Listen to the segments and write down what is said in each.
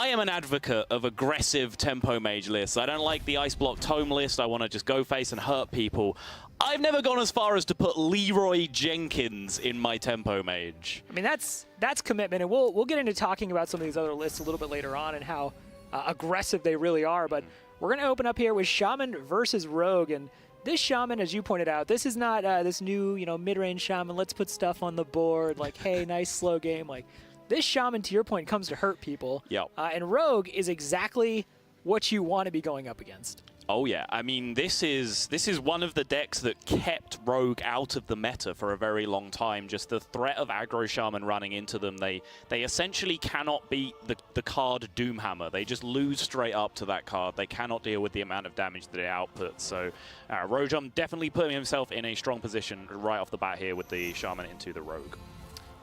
I am an advocate of aggressive tempo mage lists. I don't like the ice block tome list. I want to just go face and hurt people. I've never gone as far as to put Leroy Jenkins in my tempo mage. I mean, that's commitment, and we'll get into talking about some of these other lists a little bit later on and how aggressive they really are. But we're going to open up here with Shaman versus Rogue, and this Shaman, as you pointed out, this is not this new mid-range Shaman. Let's put stuff on the board, like hey, nice slow game. Like this Shaman, to your point, comes to hurt people. Yep. And Rogue is exactly what you want to be going up against. Oh yeah, I mean this is one of the decks that kept Rogue out of the meta for a very long time. Just the threat of aggro shaman running into them, they essentially cannot beat the card Doomhammer. They just lose straight up to that card. They cannot deal with the amount of damage that it outputs. So Rojom definitely putting himself in a strong position right off the bat here with the shaman into the Rogue.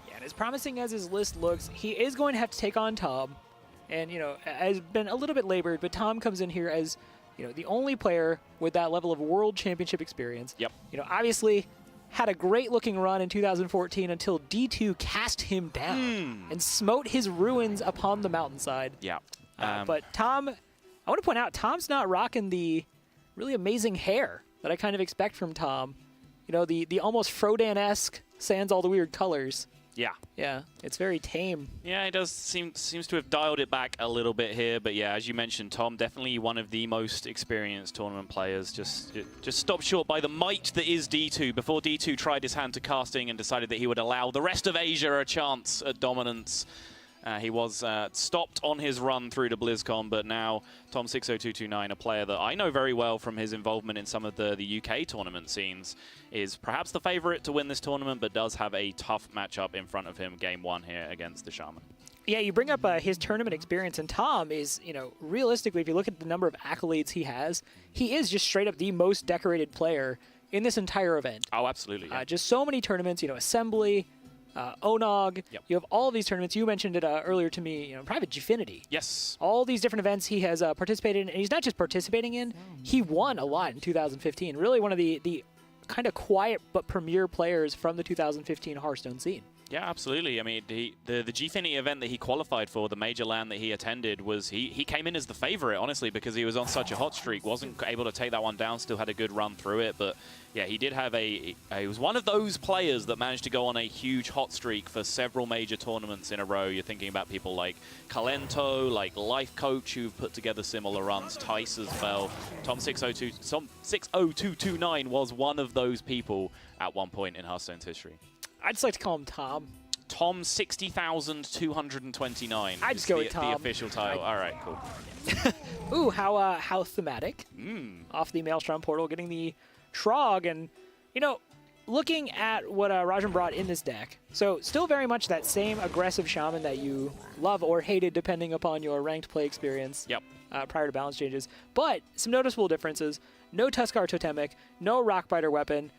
Yeah, and as promising as his list looks, he is going to have to take on Tom, and has been a little bit labored, but Tom comes in here as the only player with that level of world championship experience. Yep. Obviously had a great looking run in 2014 until D2 cast him down and smote his ruins upon the mountainside. Yeah. But Tom, I want to point out, Tom's not rocking the really amazing hair that I kind of expect from Tom. The almost Frodan-esque, sans all the weird colors. Yeah. Yeah, it's very tame. Yeah, it does seems to have dialed it back a little bit here, but yeah, as you mentioned, Tom, definitely one of the most experienced tournament players. Just stopped short by the might that is D2 before D2 tried his hand to casting and decided that he would allow the rest of Asia a chance at dominance. He was stopped on his run through to BlizzCon, but now Tom60229, a player that I know very well from his involvement in some of the UK tournament scenes, is perhaps the favorite to win this tournament, but does have a tough matchup in front of him game one here against the Shaman. Yeah, you bring up his tournament experience, and Tom is, realistically, if you look at the number of accolades he is just straight up the most decorated player in this entire event. Oh, absolutely. Yeah. Just so many tournaments, Assembly, Onog, yep. You have all of these tournaments. You mentioned it earlier to me, Private Gfinity. Yes. All these different events he has participated in, and he's not just participating in, he won a lot in 2015. Really one of the kind of quiet but premier players from the 2015 Hearthstone scene. Yeah, absolutely. I mean, the Gfinity event that he qualified for, the major LAN that he attended, was he came in as the favorite, honestly, because he was on such a hot streak, wasn't able to take that one down, still had a good run through it, but yeah, he did have he was one of those players that managed to go on a huge hot streak for several major tournaments in a row. You're thinking about people like Calento, like Life Coach, who've put together similar runs, Tice as well. Tom60229 was one of those people at one point in Hearthstone's history. I'd just like to call him Tom. Tom 60229. I just go with Tom. The official title. All right, cool. Ooh, how thematic. Off the Maelstrom portal, getting the Trog, and looking at what Rojom brought in this deck. So still very much that same aggressive shaman that you love or hated depending upon your ranked play experience. Yep. Prior to balance changes, but some noticeable differences. No Tuskar Totemic, no Rockbiter weapon.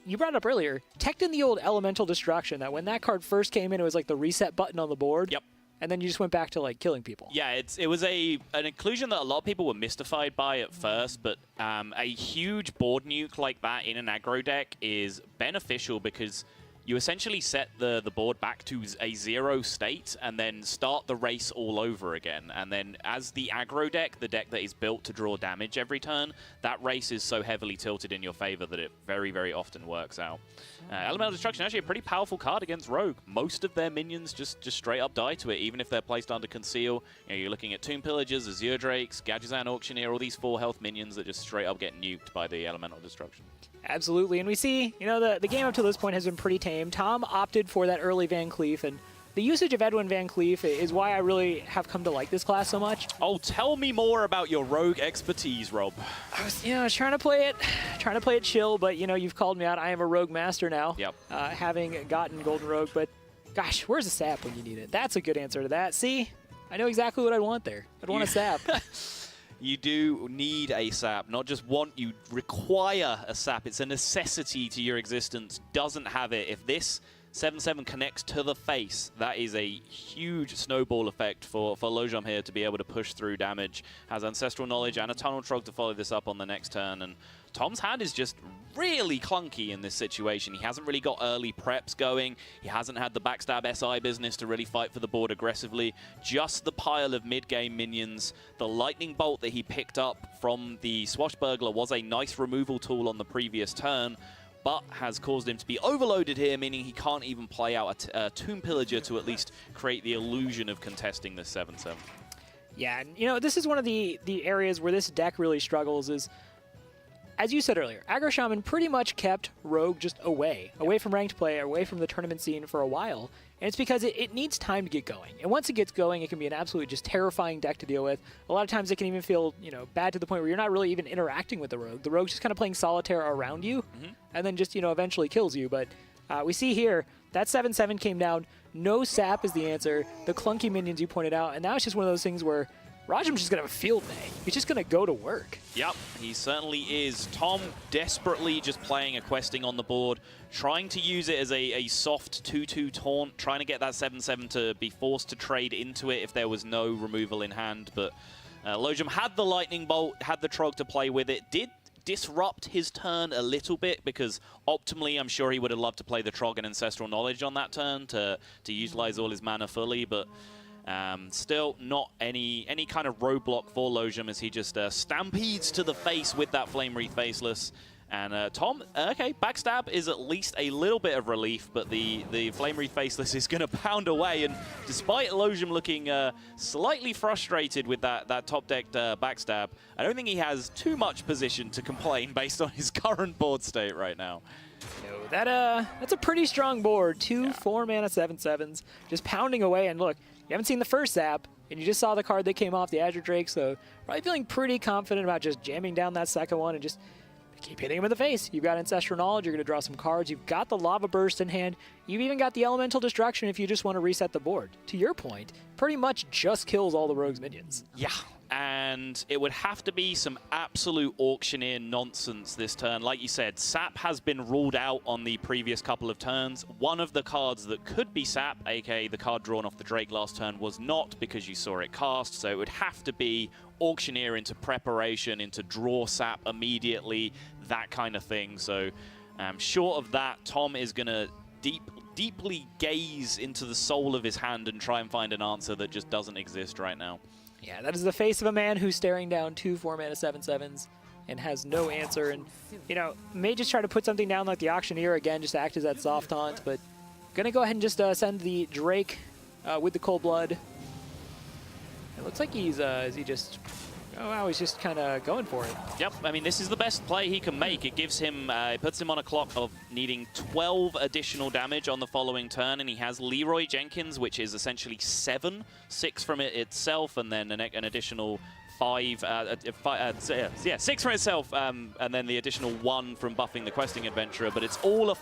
You brought it up earlier, teched in the old Elemental Destruction, that when that card first came in, it was like the reset button on the board. Yep. And then you just went back to like killing people. Yeah, it was an inclusion that a lot of people were mystified by at first, but a huge board nuke like that in an aggro deck is beneficial because you essentially set the board back to a 0 state and then start the race all over again. And then as the aggro deck, the deck that is built to draw damage every turn, that race is so heavily tilted in your favor that it very, very often works out. Elemental Destruction, actually a pretty powerful card against Rogue. Most of their minions just straight up die to it, even if they're placed under Conceal. You're looking at Tomb Pillagers, Azure Drakes, Gadgetzan Auctioneer, all these 4 health minions that just straight up get nuked by the Elemental Destruction. Absolutely, and we see, the game up to this point has been pretty tame. Tom opted for that early Van Cleef, and the usage of Edwin Van Cleef is why I really have come to like this class so much. Oh, tell me more about your Rogue expertise, Rob. I was, trying to play it chill, but you've called me out. I am a Rogue master now. Yep. Having gotten Golden Rogue, but gosh, where's a sap when you need it? That's a good answer to that. See, I know exactly what I'd want there. I'd want a sap. You do need a sap, not just want, you require a sap. It's a necessity to your existence. Doesn't have it. If this 7/7 connects to the face, that is a huge snowball effect for Rojom here to be able to push through damage. Has Ancestral Knowledge and a Tunnel Trog to follow this up on the next turn, and Tom's hand is just really clunky in this situation. He hasn't really got early preps going. He hasn't had the backstab SI business to really fight for the board aggressively. Just the pile of mid-game minions. The Lightning Bolt that he picked up from the Swashbuckler was a nice removal tool on the previous turn, but has caused him to be overloaded here, meaning he can't even play out a Tomb Pillager to at least create the illusion of contesting this 7/7. Yeah, and you know, this is one of the areas where this deck really struggles is, as you said earlier, Aggro Shaman pretty much kept Rogue just away from ranked play, away from the tournament scene for a while. And it's because it needs time to get going. And once it gets going, it can be an absolutely just terrifying deck to deal with. A lot of times it can even feel, you know, bad to the point where you're not really even interacting with the Rogue. The Rogue's just kind of playing solitaire around you, and then just, you know, eventually kills you. But we see here, that 7/7 came down. No sap is the answer. The clunky minions you pointed out. And now it's just one of those things where Rojom's just going to have a field day. He's just going to go to work. Yep, he certainly is. Tom desperately just playing a questing on the board, trying to use it as a soft 2/2 taunt, trying to get that 7/7 to be forced to trade into it if there was no removal in hand. But Rojom had the Lightning Bolt, had the Trog to play with it, did disrupt his turn a little bit because optimally I'm sure he would have loved to play the Trog and Ancestral Knowledge on that turn to utilize all his mana fully, but still not any kind of roadblock for Rojom as he just stampedes to the face with that Flame Wreath Faceless. And Tom, okay, backstab is at least a little bit of relief, but the Flame Wreath Faceless is going to pound away. And despite Rojom looking slightly frustrated with that top-decked backstab, I don't think he has too much position to complain based on his current board state right now. No, that's a pretty strong board. Two 4-mana 7/7s just pounding away. And look, you haven't seen the first zap, and you just saw the card that came off the Azure Drake, so probably feeling pretty confident about just jamming down that second one and just keep hitting him in the face. You've got Ancestral Knowledge, you're going to draw some cards, you've got the Lava Burst in hand, you've even got the Elemental Destruction if you just want to reset the board. To your point, pretty much just kills all the Rogue's minions. Yeah, and it would have to be some absolute auctioneer nonsense this turn. Like you said, Sap has been ruled out on the previous couple of turns. One of the cards that could be Sap, aka the card drawn off the Drake last turn, was not because you saw it cast, so it would have to be auctioneer into preparation, into draw Sap immediately, that kind of thing. So short of that, Tom is going to deeply gaze into the soul of his hand and try and find an answer that just doesn't exist right now. Yeah, that is the face of a man who's staring down two 4-mana 7/7s and has no answer. And, you know, may just try to put something down like the Auctioneer again, just to act as that soft taunt, but gonna go ahead and just send the Drake with the Cold Blood. It looks like he's, is he just, oh wow, he's just kind of going for it. Yep, I mean, this is the best play he can make. It gives him, it puts him on a clock of needing 12 additional damage on the following turn, and he has Leroy Jenkins, which is essentially 7, 6 from it itself, and then an additional 6 from itself, and then the additional 1 from buffing the Questing Adventurer, but it's all a